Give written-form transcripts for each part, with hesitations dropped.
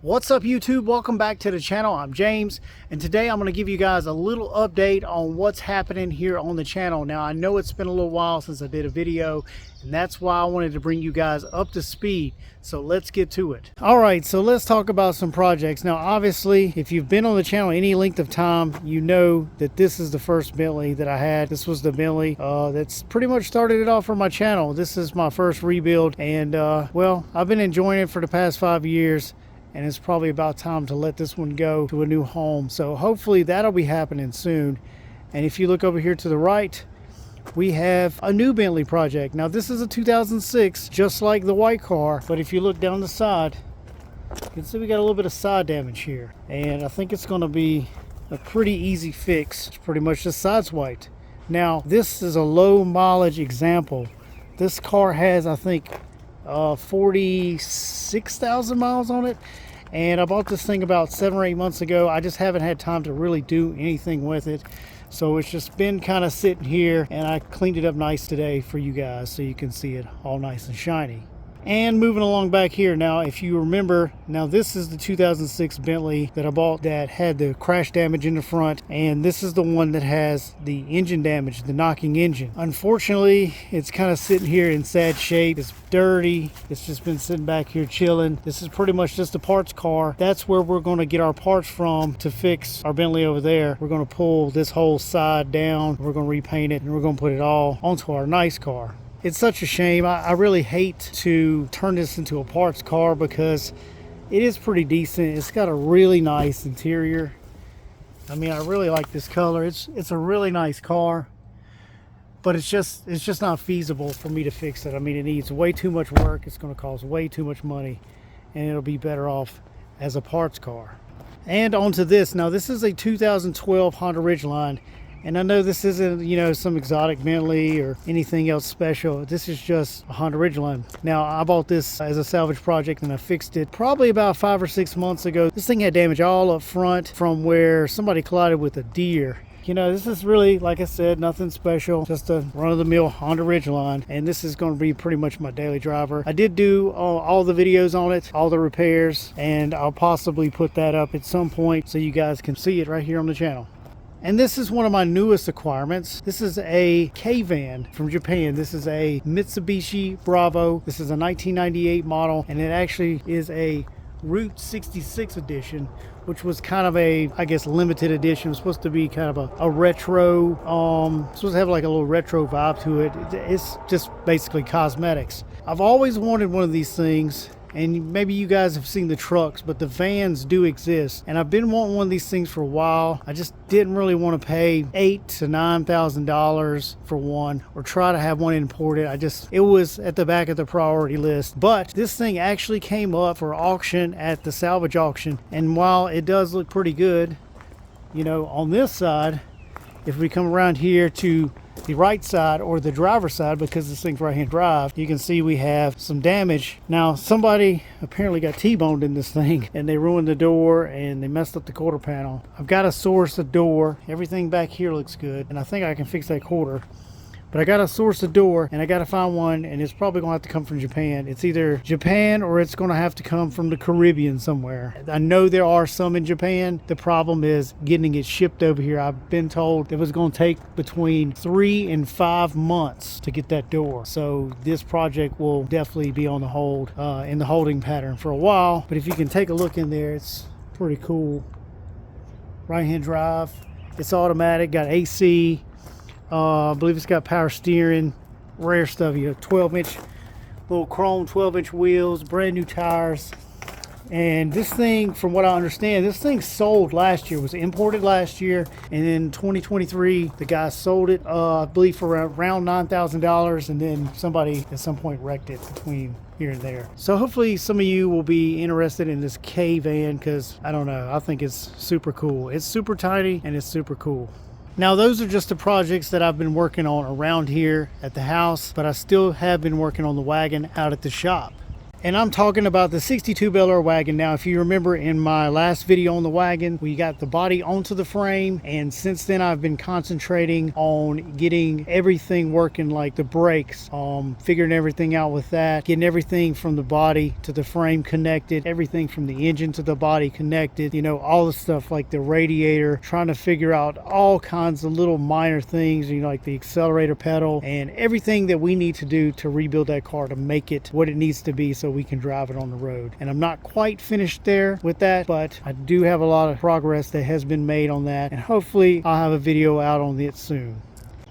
What's up YouTube? Welcome back to the channel. I'm James, and today I'm going to give you guys a little update on what's happening here on the channel. Now I know it's been a little while since I did a video, and that's why I wanted to bring you guys up to speed. So let's get to it. Alright, so let's talk about some projects. Now obviously, if you've been on the channel any length of time, you know that this is the first Bentley that I had. This was the Bentley that's pretty much started it off for my channel. This is my first rebuild, and well, I've been enjoying it for the past 5 years. And it's probably about time to let this one go to a new home. So hopefully that'll be happening soon. And if you look over here to the right, we have a new Bentley project. Now this is a 2006, just like the white car. But if you look down the side, you can see we got a little bit of side damage here. And I think it's gonna be a pretty easy fix. It's pretty much just side's white. Now this is a low mileage example. This car has, I think, 46,000 miles on it, and I bought this thing about 7 or 8 months ago. I just haven't had time to really do anything with it, so it's just been kind of sitting here, and I cleaned it up nice today for you guys so you can see it all nice and shiny. And moving along back here, now if you remember, now this is the 2006 Bentley that I bought that had the crash damage in the front, and this is the one that has the engine damage, the knocking engine. Unfortunately, it's kind of sitting here in sad shape. It's dirty. It's just been sitting back here chilling. This is pretty much just a parts car. That's where we're going to get our parts from to fix our Bentley over there. We're going to pull this whole side down, we're going to repaint it, and we're going to put it all onto our nice car. It's such a shame. I really hate to turn this into a parts car because it is pretty decent. It's got a really nice interior. I mean, I really like this color. It's a really nice car, but it's just not feasible for me to fix it. I mean, it needs way too much work. It's going to cost way too much money, and it'll be better off as a parts car. And onto this. Now, this is a 2012 Honda Ridgeline. And I know this isn't, you know, some exotic Bentley or anything else special. This is just a Honda Ridgeline. Now, I bought this as a salvage project and I fixed it probably about 5 or 6 months ago. This thing had damage all up front from where somebody collided with a deer. You know, this is really, like I said, nothing special, just a run-of-the-mill Honda Ridgeline, and this is going to be pretty much my daily driver. I did do all the videos on it, all the repairs, and I'll possibly put that up at some point so you guys can see it right here on the channel. And this is one of my newest acquirements. This is a K-van from Japan. This is a Mitsubishi Bravo. This is a 1998 model, and it actually is a Route 66 edition, which was kind of a, I guess, limited edition. It was supposed to be kind of a retro, supposed to have like a little retro vibe to it. It's just basically cosmetics. I've always wanted one of these things. And maybe you guys have seen the trucks, but the vans do exist. And I've been wanting one of these things for a while. I just didn't really want to pay $8,000 to $9,000 for one, or try to have one imported. It was at the back of the priority list. But this thing actually came up for auction at the salvage auction. And while it does look pretty good, you know, on this side, if we come around here to the right side, or the driver's side, because this thing's right-hand drive, you can see we have some damage. Now, somebody apparently got T-boned in this thing, and they ruined the door, and they messed up the quarter panel. I've got to source the door. Everything back here looks good, and I think I can fix that quarter. But I got to source the door, and I got to find one, and it's probably going to have to come from Japan. It's either Japan or it's going to have to come from the Caribbean somewhere. I know there are some in Japan. The problem is getting it shipped over here. I've been told it was going to take between 3 and 5 months to get that door. So this project will definitely be on the hold, in the holding pattern for a while. But if you can take a look in there, it's pretty cool. Right-hand drive. It's automatic, got AC. I believe it's got power steering, rare stuff. You know, 12-inch little chrome 12-inch wheels, brand new tires. And this thing, from what I understand, this thing sold last year, was imported last year, and in 2023 the guy sold it, I believe, for around $9,000, and then somebody at some point wrecked it between here and there. So hopefully some of you will be interested in this K-van, because I don't know, I think it's super cool. It's super tiny and it's super cool. Now, those are just the projects that I've been working on around here at the house, but I still have been working on the wagon out at the shop. And I'm talking about the 62 Bel Air wagon. Now, if you remember in my last video on the wagon, we got the body onto the frame, and since then I've been concentrating on getting everything working, like the brakes, figuring everything out with that, getting everything from the body to the frame connected, everything from the engine to the body connected, you know, all the stuff like the radiator, trying to figure out all kinds of little minor things, you know, like the accelerator pedal and everything that we need to do to rebuild that car to make it what it needs to be so we can drive it on the road. And I'm not quite finished there with that, but I do have a lot of progress that has been made on that, and hopefully I'll have a video out on it soon.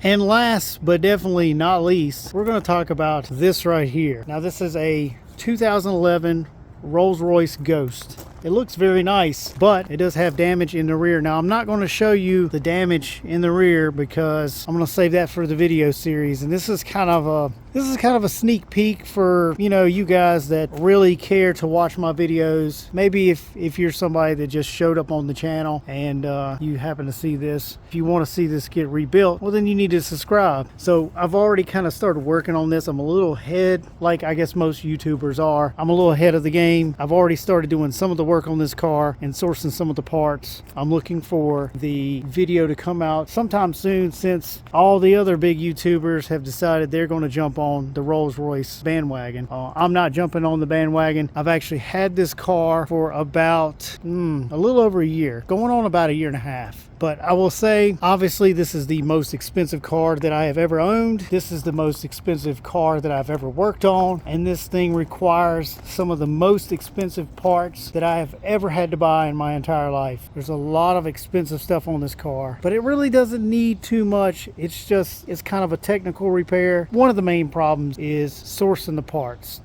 And last but definitely not least, we're going to talk about this right here. Now, this is a 2011 Rolls-Royce Ghost. It looks very nice, but it does have damage in the rear. Now, I'm not going to show you the damage in the rear because I'm going to save that for the video series. And this is kind of a sneak peek for, you know, you guys that really care to watch my videos. Maybe if you're somebody that just showed up on the channel and you happen to see this, if you want to see this get rebuilt, well, then you need to subscribe. So I've already kind of started working on this. I'm a little ahead, like I guess most YouTubers are. I'm a little ahead of the game. I've already started doing some of the work on this car and sourcing some of the parts. I'm looking for the video to come out sometime soon, since all the other big YouTubers have decided they're going to jump on the Rolls-Royce bandwagon. I'm not jumping on the bandwagon. I've actually had this car for about a little over a year, going on about a year and a half. But I will say, obviously, this is the most expensive car that I have ever owned. This is the most expensive car that I've ever worked on. And this thing requires some of the most expensive parts that I have ever had to buy in my entire life. There's a lot of expensive stuff on this car, but it really doesn't need too much. It's kind of a technical repair. One of the main problems is sourcing the parts.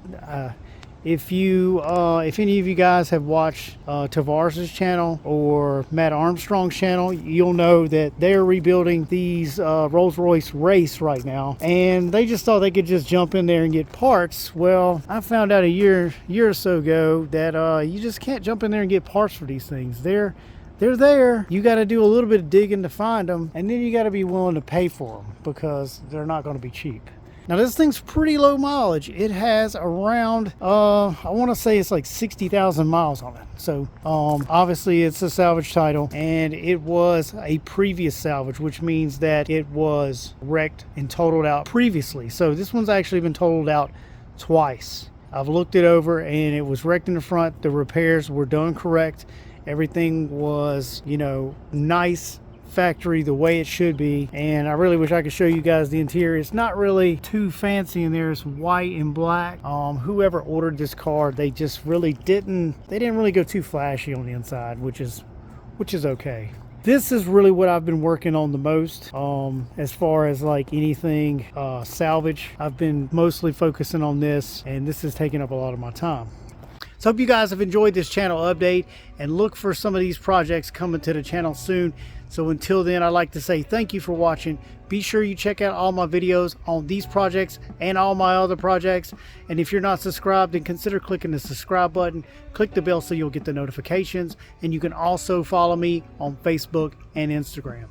If any of you guys have watched Tavares' channel or Matt Armstrong's channel, you'll know that they're rebuilding these Rolls-Royce Race right now, and they just thought they could just jump in there and get parts. Well, I found out a year or so ago that you just can't jump in there and get parts for these things. They're there. You got to do a little bit of digging to find them, and then you got to be willing to pay for them because they're not going to be cheap. Now, this thing's pretty low mileage. It has around, I want to say it's like 60,000 miles on it. So, obviously it's a salvage title, and it was a previous salvage, which means that it was wrecked and totaled out previously. So this one's actually been totaled out twice. I've looked it over, and it was wrecked in the front. The repairs were done correct. Everything was, you know, nice, factory, the way it should be. And I really wish I could show you guys the interior. It's not really too fancy in there. It's white and black. Whoever ordered this car, they just really didn't really go too flashy on the inside, which is okay. This is really what I've been working on the most, as far as like anything salvage. I've been mostly focusing on this, and this is taking up a lot of my time. So hope you guys have enjoyed this channel update, and look for some of these projects coming to the channel soon. So until then, I'd like to say thank you for watching. Be sure you check out all my videos on these projects and all my other projects. And if you're not subscribed, then consider clicking the subscribe button. Click the bell so you'll get the notifications. And you can also follow me on Facebook and Instagram.